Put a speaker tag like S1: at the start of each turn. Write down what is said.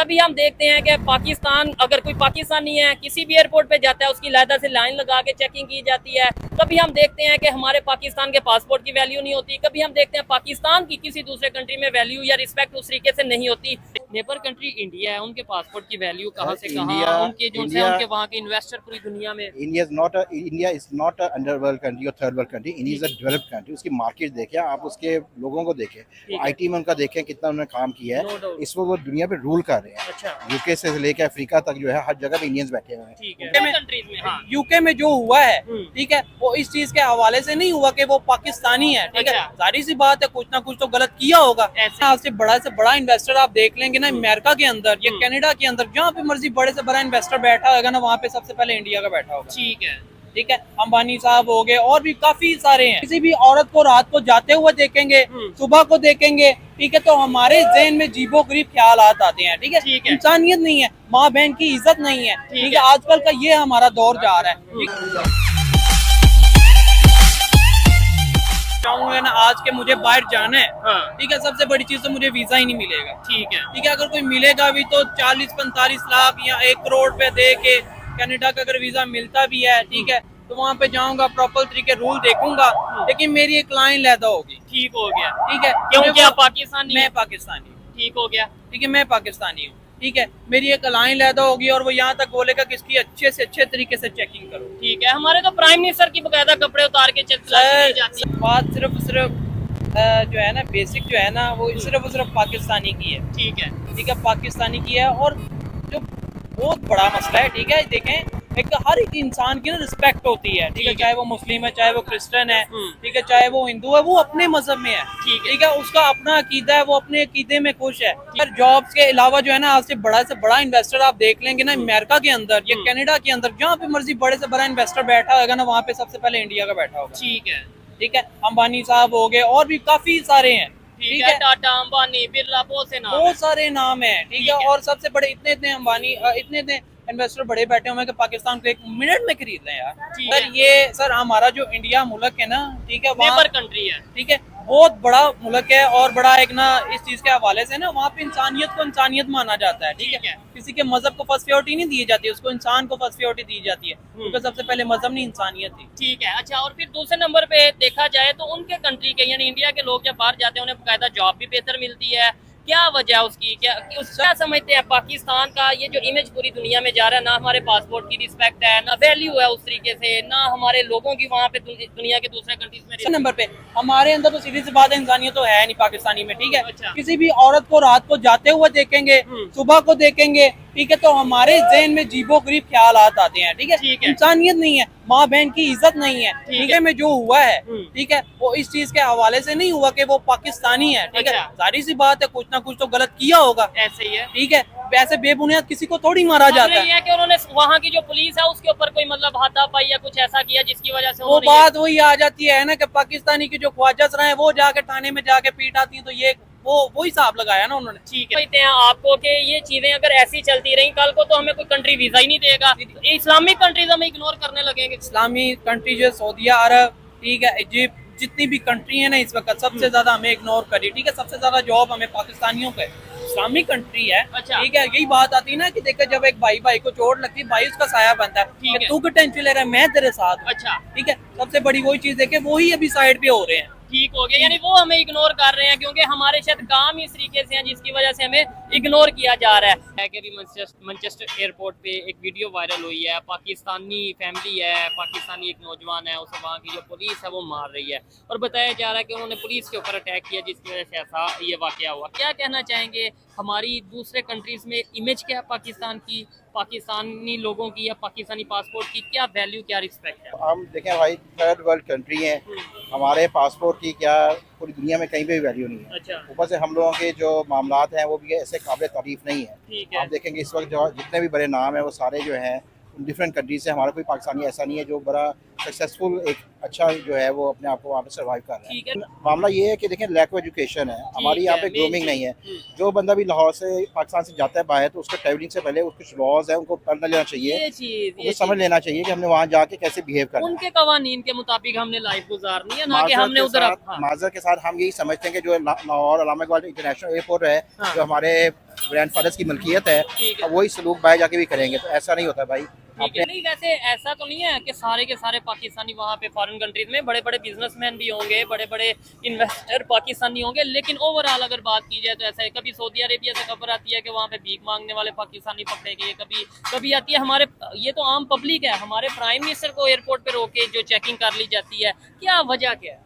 S1: कभी हम देखते हैं कि पाकिस्तान, अगर कोई पाकिस्तानी है किसी भी एयरपोर्ट पे जाता है उसकी लायदा से लाइन लगा के चेकिंग की जाती है। कभी हम देखते हैं कि हमारे पाकिस्तान के पासपोर्ट की वैल्यू नहीं होती। कभी हम देखते हैं पाकिस्तान की किसी दूसरे कंट्री में वैल्यू या रिस्पेक्ट उस तरीके से नहीं होती। नेबर कंट्री इंडिया है, उनके पासपोर्ट की वैल्यू कहाँ से कहाँ, उनके जो है उनके वहाँ के इन्वेस्टर पूरी दुनिया में।
S2: India is not a underworld country और third world country. India is a developed country. उसकी मार्केट देखें आप, उसके लोगों को देखें, आईटी में उनका देखें कितना उन्होंने काम किया है। इस वक्त वो दुनिया पे रूल कर रहे हैं।
S1: अच्छा।
S2: यूके से लेकर अफ्रीका तक जो है हर जगह पे इंडियंस बैठे हुए हैं।
S1: ठीक है, कंट्रीज में हाँ।
S3: यूके में जो हुआ है, ठीक है, वो इस चीज के हवाले से नहीं हुआ कि वो पाकिस्तानी है, ठीक है। जाहिर सी बात है कुछ ना कुछ तो गलत किया होगा। ऐसे से बड़ा इन्वेस्टर आप देख लेंगे ना अमेरिका के अंदर या कनाडा के अंदर, जहाँ पे मर्जी बड़े से बड़ा इन्वेस्टर बैठा होगा ना, वहाँ पे सबसे पहले इंडिया का बैठा होगा।
S1: ठीक है,
S3: ठीक है। अंबानी साहब हो गए और भी काफी सारे हैं। किसी भी औरत को रात को जाते हुए देखेंगे, सुबह को देखेंगे, ठीक है, तो हमारे ज़हन में जीबो गरीब ख्यालात आते हैं। ठीक है, इंसानियत नहीं है, माँ बहन की इज्जत नहीं है। ठीक है, आजकल का ये हमारा दौर जा रहा है। चाहूंगा ना आज के मुझे बाहर जाना है, ठीक है, सबसे बड़ी चीज तो मुझे वीजा ही नहीं मिलेगा। ठीक है, अगर कोई मिलेगा भी तो 40-45 लाख या 1 करोड़ पे दे के कनाडा का अगर वीजा मिलता भी है, ठीक है, तो वहाँ पे जाऊंगा, प्रॉपर तरीके रूल देखूंगा, लेकिन मेरी एक लाइन लैदा होगी।
S1: ठीक हो गया।
S3: ठीक है,
S1: क्योंकि आप पाकिस्तानी,
S3: मैं पाकिस्तानी हूँ।
S1: ठीक हो गया।
S3: ठीक है, मैं पाकिस्तानी हूँ। ठीक है, मेरी एक लाइन लैदा होगी और वो यहाँ तक बोलेगा कि इसकी अच्छे से अच्छे तरीके से चेकिंग करो।
S1: ठीक है, हमारे तो प्राइम मिनिस्टर की बकायदा कपड़े उतार के चलाई जाती है।
S3: बात सिर्फ जो है ना, बेसिक जो है ना, वो सिर्फ पाकिस्तानी की है।
S1: ठीक है,
S3: ठीक है, पाकिस्तानी की है। और जो बहुत बड़ा मसला है, ठीक है, देखें, एक हर एक इंसान की ना रिस्पेक्ट होती है। ठीक है, चाहे वो मुस्लिम है, चाहे वो क्रिश्चियन है, ठीक है, चाहे वो हिंदू है, वो अपने मजहब में है। ठीक है, उसका अपना अकीदा है, वो अपने अकीदे में खुश है। पर जॉब्स के अलावा जो है ना, आज से बड़ा इन्वेस्टर आप देख लेंगे ना अमेरिका के अंदर या कनाडा के अंदर, जहाँ पे मर्जी बड़े से बड़ा इन्वेस्टर बैठा होगा ना, वहाँ पे सबसे पहले इंडिया का बैठा होगा।
S1: ठीक है,
S3: ठीक है, अंबानी साहब हो गए और भी काफी सारे हैं।
S1: ठीक है, टाटा, अंबानी, बिरला, बहुत
S3: सारे नाम है। ठीक है, और सबसे बड़े इतने अंबानी, इतने इन्वेस्टर बड़े बैठे हुए हैं कि पाकिस्तान को 1 मिनट में खरीद लें यार। सर ये सर हमारा जो इंडिया मुल्क है ना, ठीक है,
S1: नेबर कंट्री है,
S3: ठीक है, बहुत बड़ा मुल्क है और बड़ा एक ना इस चीज के हवाले से ना, वहाँ पे इंसानियत को इंसानियत माना जाता है। ठीक है, किसी के मजहब को फर्स्ट प्रायोरिटी नहीं दी जाती, उसको इंसान को फर्स्ट प्रायोरिटी दी जाती है, क्योंकि सबसे पहले मजहब नहीं इंसानियत थी।
S1: ठीक है। अच्छा, और फिर दूसरे नंबर पे देखा जाए तो उनके कंट्री के यानी इंडिया के लोग जब बाहर जाते हैं उन्हें बकायदा जॉब भी बेहतर मिलती है। क्या वजह उसकी, क्या समझते हैं पाकिस्तान का ये जो इमेज पूरी दुनिया में जा रहा है, ना हमारे पासपोर्ट की रिस्पेक्ट है, ना वैल्यू है उस तरीके से, ना हमारे लोगों की वहाँ पे दुनिया के दूसरे कंट्रीज में।
S3: नंबर पे हमारे अंदर तो सीधी सी बात है, इंसानियत तो है नहीं पाकिस्तानी में। ठीक है,
S1: अच्छा।
S3: किसी भी औरत को रात को जाते हुए देखेंगे, सुबह को देखेंगे, ठीक है, तो हमारे ज़हन में जीबो गरीब ख्यालात आते हैं। ठीक है, इंसानियत नहीं है, माँ बहन की इज्जत नहीं है। ठीक है, में जो हुआ है, ठीक है, वो इस चीज के हवाले से नहीं हुआ कि वो पाकिस्तानी है। ठीक है, जाहिर सी बात है कुछ ना कुछ तो गलत किया होगा।
S1: ऐसे ही है।
S3: ठीक है, वैसे बेबुनियाद किसी को थोड़ी मारा जाता है।
S1: कि उन्होंने वहाँ की जो पुलिस है उसके ऊपर कोई मतलब हाथापाई या कुछ ऐसा किया जिसकी वजह से
S3: वो बात वही आ जाती है ना कि पाकिस्तानी की जो ख्वाजा सराय है वो जाके थाने में जाके पीट आती है, तो ये वो हिसाब लगाया ना उन्होंने।
S1: ठीक है, कहते हैं आपको कि ये चीजें अगर ऐसी चलती रही, कल को तो हमें कोई कंट्री वीजा ही नहीं देगा, इस्लामिक कंट्रीज हमें इग्नोर करने लगेंगे।
S3: इस्लामी कंट्री जो सऊदीया अरब, ठीक है, इजिप्ट, जितनी भी कंट्री है ना इस वक्त सबसे ज्यादा हमें इग्नोर करी। ठीक है, सबसे ज्यादा जॉब हमें पाकिस्तानियों का इस्लामिक कंट्री है।
S1: अच्छा।
S3: ठीक है, यही बात आती है ना कि देखो जब एक भाई को चोट लगती है, भाई उसका साया बनता है।
S1: ठीक है,
S3: तू क्यों टेंशन ले रहा है, मैं तेरे साथ हूं।
S1: अच्छा।
S3: ठीक है, सबसे बड़ी वही चीज देखे, वही अभी साइड पे हो रहे हैं।
S1: ठीक हो गया, यानी वो हमें इग्नोर कर रहे हैं क्योंकि हमारे शायद काम ही इस तरीके से हैं जिसकी वजह से हमें इग्नोर किया जा रहा है। कि भी मैनचेस्टर एयरपोर्ट पे एक वीडियो वायरल हुई है, पाकिस्तानी फैमिली है, पाकिस्तानी एक नौजवान है, उसे वहाँ की जो पुलिस है वो मार रही है और बताया जा रहा है कि उन्होंने पुलिस के ऊपर अटैक किया जिसकी वजह से ऐसा ये वाकया हुआ। क्या कहना चाहेंगे, हमारी दूसरे कंट्रीज में इमेज क्या है पाकिस्तान की, पाकिस्तानी लोगों की या पाकिस्तानी पासपोर्ट की क्या वैल्यू, क्या रिस्पेक्ट है?
S2: हम देखें भाई, थर्ड वर्ल्ड कंट्री है, हमारे पासपोर्ट की क्या पूरी दुनिया में कहीं पे भी वैल्यू नहीं है।
S1: अच्छा।
S2: ऊपर से हम लोगों के जो मामलात हैं वो भी ऐसे काबिल तारीफ नहीं है।
S1: ठीक है।
S2: आप देखेंगे इस वक्त जो जितने भी बड़े नाम हैं वो सारे जो हैं डिफरेंट कंट्री से, हमारा कोई पाकिस्तानी ऐसा नहीं है जो बड़ा सक्सेसफुल एक अच्छा जो है वो अपने आप को वहाँ पे सर्वाइव कर रहा
S1: ठीक
S2: है।
S1: है।
S2: मामला ये है कि देखें लैक ऑफ एजुकेशन है हमारी यहाँ पे,
S1: main
S2: ग्रूमिंग
S1: चीज़।
S2: नहीं है। जो बंदा भी लाहौर से पाकिस्तान से जाता है बाहर तो उसको ट्रैवलिंग से पहले कुछ लॉज है उनको पढ़ना लेना चाहिए,
S1: ये चीज
S2: उनको समझ लेना चाहिए कि हमने वहाँ जाके कैसे बिहेव करना है।
S1: उनके कवानीन के मुताबिक हमने लाइफ गुजारनी है, ना कि हमने उधर
S2: माजर के साथ हम यही समझते हैं कि जो लाहौर अलामा इकबाल इंटरनेशनल एयरपोर्ट है
S1: हाँ।
S2: जो हमारे ग्रैंडफादर्स की मलकियत है,
S1: ठीक है।
S2: अब वही सलूक बाहर जाके भी करेंगे, तो ऐसा नहीं होता भाई।
S1: ठीक है। नहीं वैसे ऐसा तो नहीं है कि सारे के सारे पाकिस्तानी वहाँ पे फॉरेन कंट्रीज में बड़े बड़े बिजनेसमैन भी होंगे, बड़े बड़े इन्वेस्टर पाकिस्तानी होंगे, लेकिन ओवरऑल अगर बात की जाए तो ऐसा है कभी सऊदी अरेबिया से खबर आती है कि वहाँ पे भीख मांगने वाले पाकिस्तानी पकड़े गए, कभी कभी आती है हमारे, ये तो आम पब्लिक है, हमारे प्राइम मिनिस्टर को एयरपोर्ट पे रोके जो चेकिंग कर ली जाती है, क्या वजह क्या है?